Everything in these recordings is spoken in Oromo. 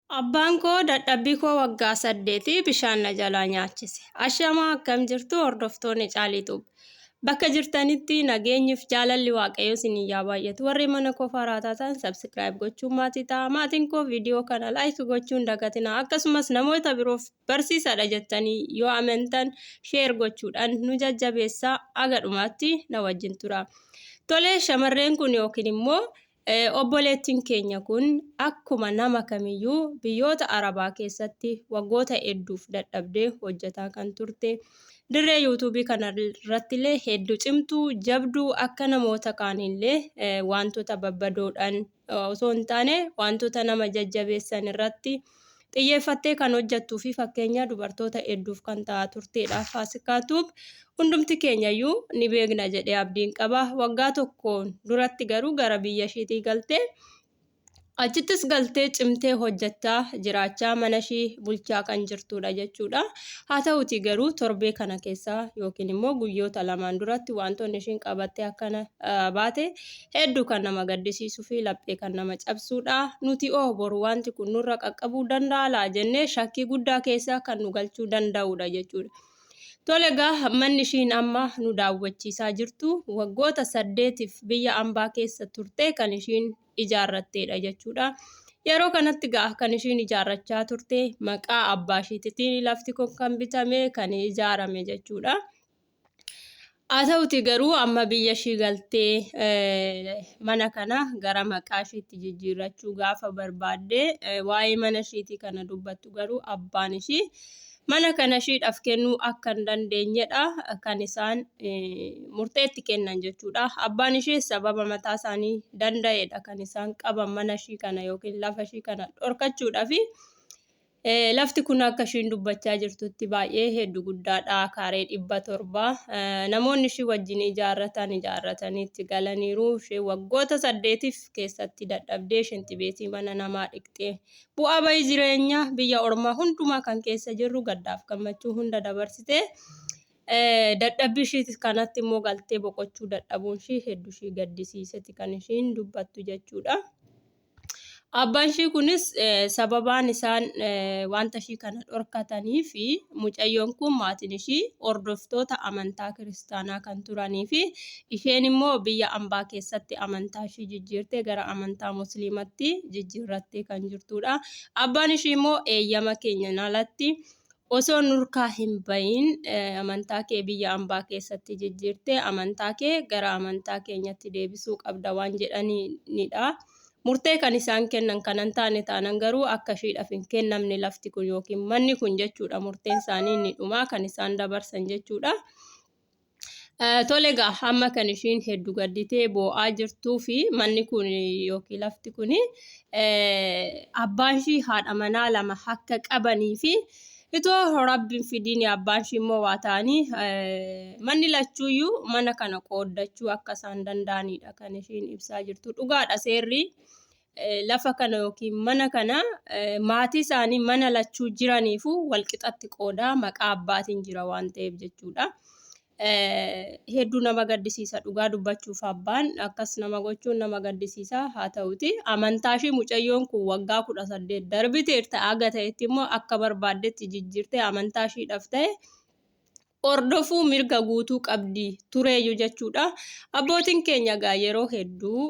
Abbaan koo dadhabbii koo waggaa 8 bishaan na jalaa nyaachise. Ashamaa akkam jirtu hordoftoonni Caalii. Bakka jirtanitti nageenyiif jaalalli Waaqayyoo isinii yaa baay'atu. Warri mana koo haaraa ta'an subscribe gochuun maatii ta'a. Maatiin koo viidiyoo kana like gochuun dagatina. Akkasumas namoota biroof barsiisaadha jettanii yoo amantan share gochuudhaan nu jajjabeessaa aga dhumaatti na wajjin tura. Tole shamarreen kun yookiin immoo obboleettiin keenya kun akkuma nama kamiyyuu biyyoota Arabaa keessatti waggoota hedduuf dadhabdee hojjetaa kan turte. Dirree YouTube kana irrattillee hedduu cimtuu jabduu akka namoota kaanillee wantoota babbadoodhaan osoo hin taane wantoota nama jajjabeessan irratti xiyyeeffattee kan hojjettuu fi fakkeenya dubartoota hedduuf kan ta'aa turtedha. Faasikaatuuf hundumti keenyayyuu ni beekna jedhee abdiin qaba. Waggaa tokkoon duratti garuu gara biyya isheetii galtee achittis galtee cimtee hojjechaa jiraachaa mana ishee bulchaa kan jirtudha jechuudha. Haa ta'uti garuu torbee kana keessa yookiin immoo guyyoota lamaan duratti wantoonni ishiin qabattee akkana baate hedduu kan nama gaddisiisuu fi laphee kan nama cabsuudha. Nuti boru wanti kun nurra qaqqabuu danda'a laa jennee shakkii guddaa keessa kan nu galchuu danda'udha jechuudha. Tole gaa manni ishiin amma nu daawwachiisaa jirtu waggoota 8f biyya ambaa keessa turte kan ishiin ijaarrattedha jechuudha. Yeroo kanatti gaa kan ishiin ijaarrachaa turte maqaa abbaa ishiitiin lafti kun kan bitame kan ijaarame jechuudha. Haa ta'uti garuu amma biyya ishii galtee mana kana gara maqaa ishiitti jijjiirrachuu gaafa barbaadde waa'ee mana ishiitii kana dubbattu garuu abbaan ishii mana kana ishiidhaaf kennuu akka hin dandeenyedha kan isaan murteetti kennan jechuudha. Abbaan ishee sababa mataa isaanii danda'edha kan isaan qaban mana ishii kana yookiin lafa ishii kana dhorkachuudhaaf. Lafti kun akka ishiin dubbachaa jirtutti baay'ee hedduu guddaadha. Kaaree 700 namoonni ishii wajjin ijaarratanii itti galaniiru. Ishee waggoota 8f keessatti dadhabdee shentibeetii mana namaa dhiqxee bu'aa bahii jireenyaa biyya ormaa hundumaa kan keessa jirru gaddaaf gammachuu hunda dabarsitee dadhabbii ishii kanatti immoo galtee boqochuu dadhabuun ishii hedduu ishii gaddisiisetti kan ishiin dubbattu jechuudha. Abbaan ishii kunis sababaan isaan wanta ishii kana dhorkatanii fi mucayyoon kun maatiin ishii hordoftoota amantaa kiristaanaa kan turanii fi isheen immoo biyya ambaa keessatti amantaa ishii jijjiirtee gara amantaa musliimatti jijjiirrattee kan jirtudha. Abbaan ishii immoo eeyyama keenyan alatti osoo nurkaa hin bahin amantaa kee biyya ambaa keessatti jijjiirtee amantaa kee gara amantaa keenyatti deebisuu qabda waan jedhanidha. Murtee kan isaan kennan kanan taane taanan garuu akka ishiidhaaf hin kennamne lafti kun yookiin manni kun jechuudha. Murteen isaanii inni dhumaa kan isaan dabarsan jechuudha. Tole gaa amma kan ishiin hedduu gadditee boo'aa jirtuu fi manni kun yookiin lafti kun abbaan ishii haadha manaa lama akka qabanii fi itoo rabbiin fidiin abbaan ishii immoo waa ta'anii manni lachuuyyuu mana kana qooddachuu akka isaan danda'anidha kan ishiin ibsaa jirtu. Dhugaadha seerri lafa kana yookiin mana kana maatii isaanii mana lachuu jiraniifu walqixatti qoodaa maqaa abbaatiin jira waan ta'eef jechuudha. Hedduu nama gaddisiisa dhugaa dubbachuuf abbaan akkas nama gochuun nama gaddisiisa. Haa ta'uti amantaa ishii mucayyoon kun waggaa 18 darbiteerta aga ta'etti immoo akka barbaaddetti jijjiirtee amantaa ishiidhaaf ta'e hordofuu mirga guutuu qabdi tureeyyu jechuudha. Abbootiin keenya gaa yeroo hedduu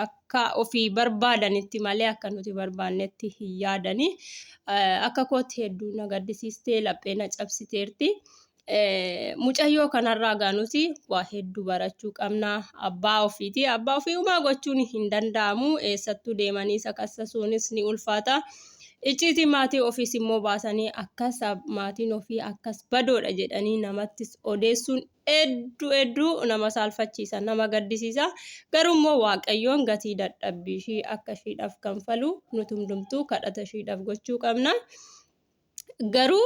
akka ofii barbaadanitti malee akka nuti barbaannetti hin yaadani. Akka kootti hedduu na gaddisiistee laphee na cabsiteerti. Mucayyoo kanarraa gaa nuti waa hedduu barachuu qabna. Abbaa ofiiti. Abbaa ofii uumaa gochuun hin danda'amu. Eessattuu deemanii sakassasuunis ni ulfaata. Icciitii maatii ofiis immoo baasanii akkas maatiin ofii akkas badoodha jedhanii namattis odeessuun hedduu nama saalfachiisa, nama gaddisiisa. Garuu immoo Waaqayyoon gatii dadhabbii ishii akka ishiidhaaf kanfalu nuti hundumtuu kadhata ishiidhaaf gochuu qabna. Garuu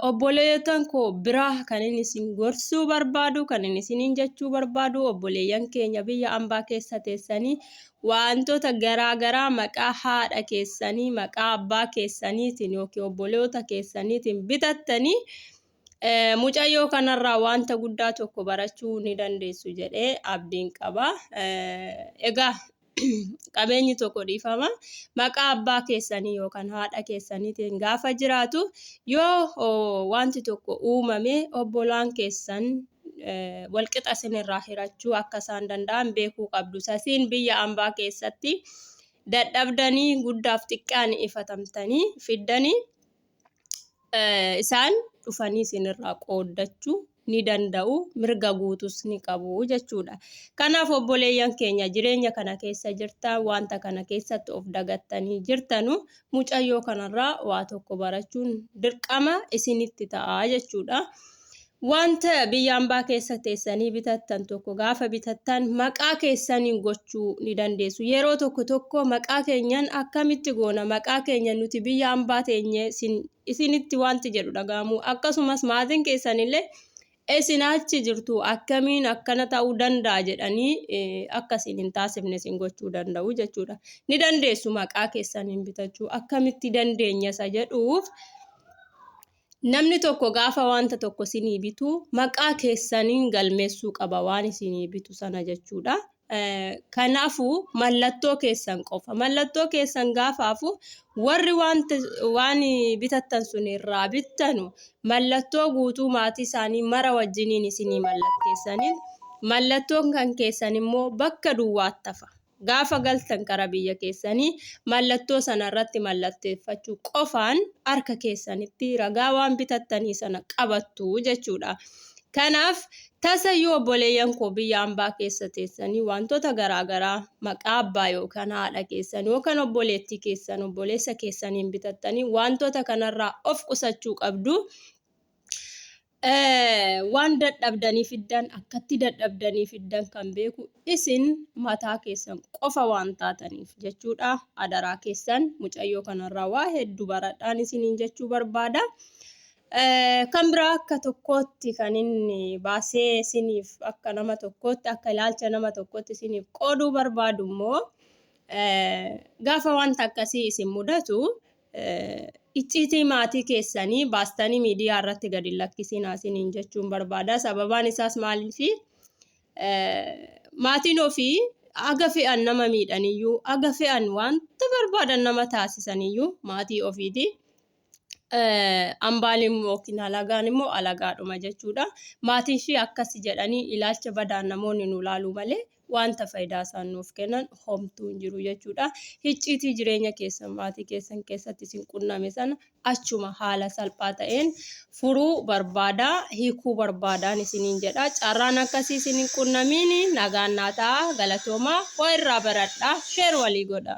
obboleeyyan koo biraa kan inni isin gorsuu barbaadu, kan inni isiniin jechuu barbaadu obboleeyyan keenya biyya ambaa keessa teessanii wantoota garaagaraa maqaa haadha keessanii, maqaa abbaa keessaniitiin yookiin obboleeyyan keessaniitiin bitattanii mucayyoo kanarraa wanta guddaa tokko barachuu ni dandeessu jedhee abdiin qaba. Egaa qabeenyi tokko dhiifama maqaa abbaa keessanii yookaan haadha keessaniitiin gaafa jiraatu yoo wanti tokko uumame obbolaan keessan walqixa isinirraa hirachuu akka isaan danda'an beekuu qabdu. Sasiin biyya ambaa keessatti dadhabdanii guddaaf xiqqaan ifatamtanii fiddanii isaan dhufanii isinirraa qooddachuu ni danda'u, mirga guutus ni qabu jechuudha. Kanaaf obboleeyyan keenya jireenya kana keessa jirtan wanta kana keessatti of dagattanii jirtanu mucayyoo kanarraa waa tokko barachuun dirqama isinitti ta'a jechuudha. Wanta biyya ambaa keessa teessanii bitattan tokko gaafa bitattan maqaa keessaniin gochuu ni dandeessu. Yeroo tokko maqaa keenyan akkamitti goona maqaa keenya nuti biyya ambaa teenye isinitti wanti jedhu dhagahamu akkasumas maatiin keessanillee isin achi jirtu akkamiin akkana ta'uu danda'a jedhanii akkasiin hin taasifne isin gochuu danda'u jechuudha. Ni dandeessu maqaa keessaniin bitachuu akkamitti dandeenya isa jedhuuf namni tokko gaafa wanta tokko isinii bitu maqaa keessaniin galmeessuu qaba waan isinii bitu sana jechuudha. Kanaafuu mallattoo keessan qofa mallattoo keessan gaafaafu warri waan bitattan sun irraa bittanu mallattoo guutuu maatii isaanii mara wajjiniin isinii mallatteessaniin mallattoon kan keessan immoo bakka duwwaatti hafa. Gaafa galtan kara biyya keessanii mallattoo sana irratti mallatteeffachuu qofaan harka keessanitti ragaa waan bitattanii sana qabattu jechuudha. Kanaaf tasayyoo obboleeyyan koo biyya ambaa keessa teessanii wantoota garaagaraa maqaa abbaa yookaan haadha keessan yookaan obboleettii keessan obboleessa keessaniin bitattanii wantoota kanarraa of qusachuu qabdu. Waan dadhabdanii fiddan akkatti dadhabdanii fiddan kan beeku isin mataa keessan qofa waan taataniif jechuudha. Adaraa keessan mucayyoo kanarraa waa hedduu baradhaan isiniin jechuu barbaada. Kan biraa akka tokkootti kan inni baasee isiniif akka nama tokkootti akka ilaalcha nama tokkootti isiniif qooduu barbaadu immoo gaafa wanta akkasii isin mudatu icciitii maatii keessanii baastanii miidiyaa irratti gadi lakkisinaa isiniin jechuun barbaada. Sababaan isaas maaliifi maatiin ofii aga fe'an nama miidhaniyyuu aga fe'an wanta barbaadan nama taasisaniyyuu maatii ofiiti. Ambaan yookiin alagaan immoo alagaadhuma jechuudha. Maatiin ishii akkasi jedhanii ilaalcha badaan namoonni nu ilaaluu malee wanta faayidaa isaan nuuf kennan homtuu hin jiru jechuudha. Icciitii jireenya keessan maatii keessan keessatti isin qunname sana achuma haala salphaa ta'een furuu barbaada hiikuu barbaadaan isiniin jedha. Carraan akkasii isin qunnamiin nagaan naa ta'a galatoomaa waa irraa baradhaa sheer walii godha.